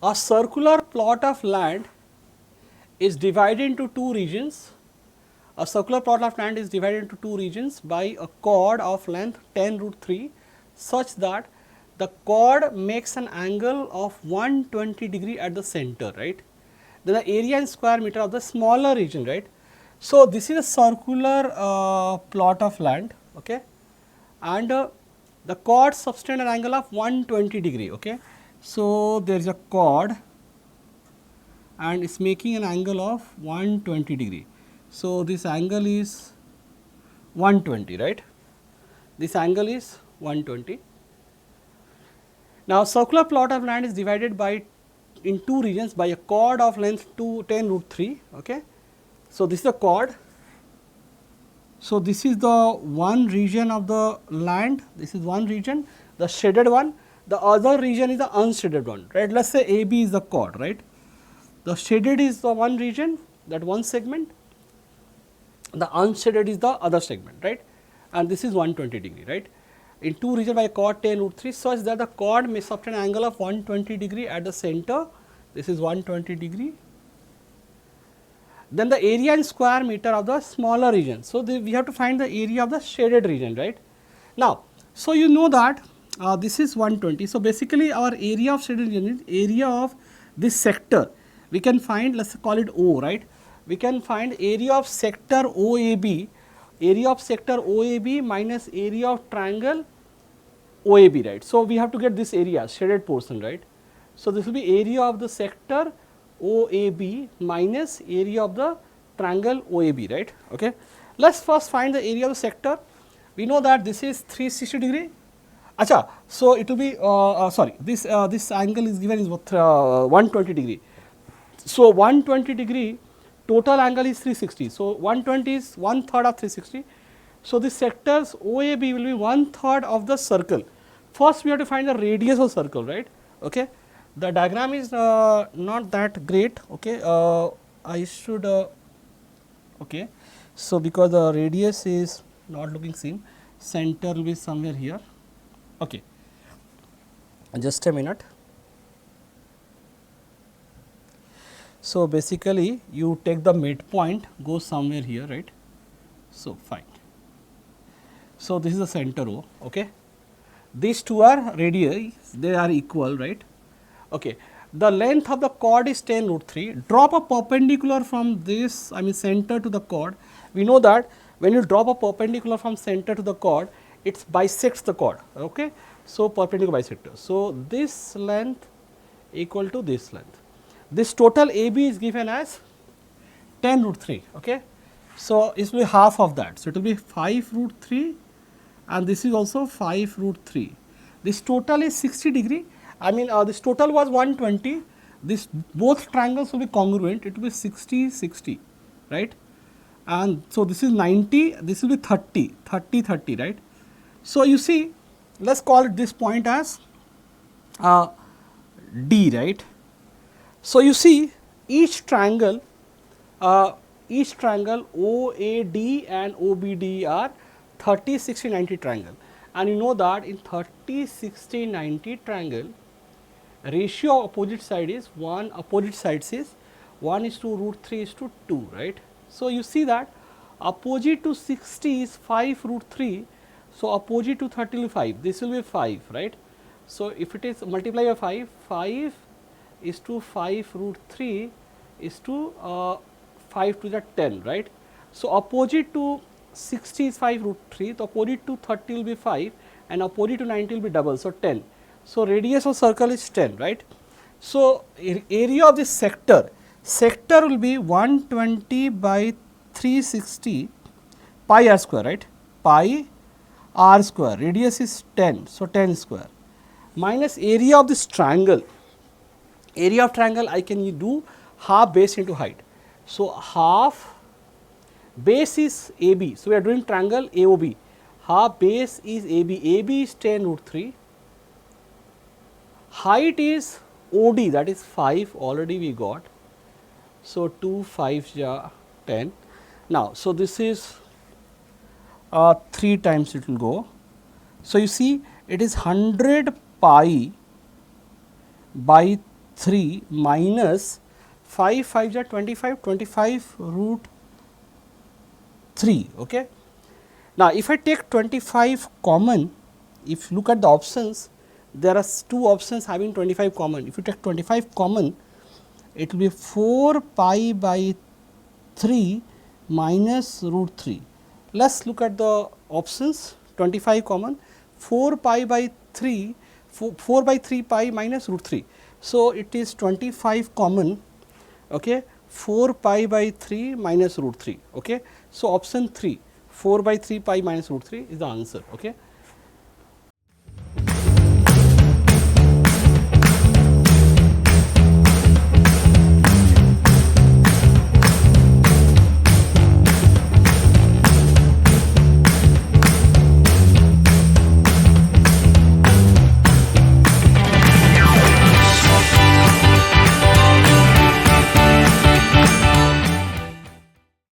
A circular plot of land is divided into two regions. A circular plot of land is divided into two regions by a chord of length 10 root 3 such that the chord makes an angle of 120 degree at the center, right. Then the area in square meter of the smaller region, right. So, this is a circular plot of land, okay, and the chord subtend an angle of 120 degree, okay. So, there is a chord and it is making an angle of 120 degree. So, this angle is 120, right. This angle is 120. Now, circular plot of land is divided by in two regions by a chord of length 10 root 3. Okay. So, this is the chord. So, this is the one region of the land, this is one region, the shaded one, the other region is the unshaded one, right. Let us say AB is the chord, right. The shaded is the one region, that one segment, the unshaded is the other segment, right, and this is 120 degree, right. In two region by chord 10 root 3 such that the chord may subtend an angle of 120 degree at the center, this is 120 degree. Then the area in square meter of the smaller region. So, we have to find the area of the shaded region, right. Now, so you know that this is 120. So, basically our area of shaded region is area of this sector. We can find, let us call it O, right. We can find area of sector OAB, area of sector OAB minus area of triangle OAB, right. So, we have to get this area, shaded portion, right. So, this will be area of the sector OAB minus area of the triangle OAB, right. Okay. Let us first find the area of the sector. We know that this is 360 degree. Acha, so it will be sorry, this angle is given is 120 degree. So, 120 degree total angle is 360. So, 120 is 1/3 of 360. So, this sector's OAB will be 1/3 of the circle. First, we have to find the radius of circle, right. Okay. The diagram is not that great. Okay. I should okay. So, because the radius is not looking same, center will be somewhere here. Okay. Just a minute. So, basically you take the midpoint, go somewhere here, right. So, fine. So, this is the center O, okay. These two are radii, they are equal, right. Okay. The length of the chord is 10 root 3. Drop a perpendicular from this, I mean center to the chord. We know that when you drop a perpendicular from center to the chord, it bisects the chord, okay. So, perpendicular bisector. So, this length equal to this length. This total AB is given as 10 root 3, okay. So, it will be half of that. So, it will be 5 root 3 and this is also 5 root 3. This total is 60 degree. I mean this total was 120, this both triangles will be congruent, it will be 60, 60, right. And so, this is 90, this will be 30, 30, 30, right. So, you see, let us call it this point as D, right. So, you see each triangle OAD and OBD are 30, 60, 90 triangle, and you know that in 30, 60, 90 triangle ratio of opposite side is 1, opposite sides is 1 is to root 3 is to 2, right. So, you see that opposite to 60 is 5 root 3. So, opposite to 30 will be 5, this will be 5, right. So, if it is multiply by 5, 5 is to 5 root 3 is to 5 to the 10, right. So, opposite to 60 is 5 root 3, the opposite to 30 will be 5 and opposite to 90 will be double, so 10. So, radius of circle is 10, right. So, area of this sector will be 120 by 360 pi r square, right, pi r square, radius is 10, so 10 square minus area of this triangle. Area of triangle I can do half base into height. So, half base is AB. So, we are doing triangle AOB, half base is AB, AB is 10 root 3, height is OD, that is 5 already we got. So, 2 5 ja 10. Now, so this is 3 times it will go. So, you see it is 100 pi by 3 minus 5 5 are 25, 25 root 3. Okay. Now, if I take 25 common, if you look at the options, there are two options having 25 common. If you take 25 common, it will be 4 pi by 3 minus root 3. Let us look at the options. 25 common, 4 pi by 3, 4 by 3 pi minus root 3. So, it is 25 common, okay, 4 pi by 3 minus root 3. Okay. So, option 3, 4 by 3 pi minus root 3 is the answer. Okay.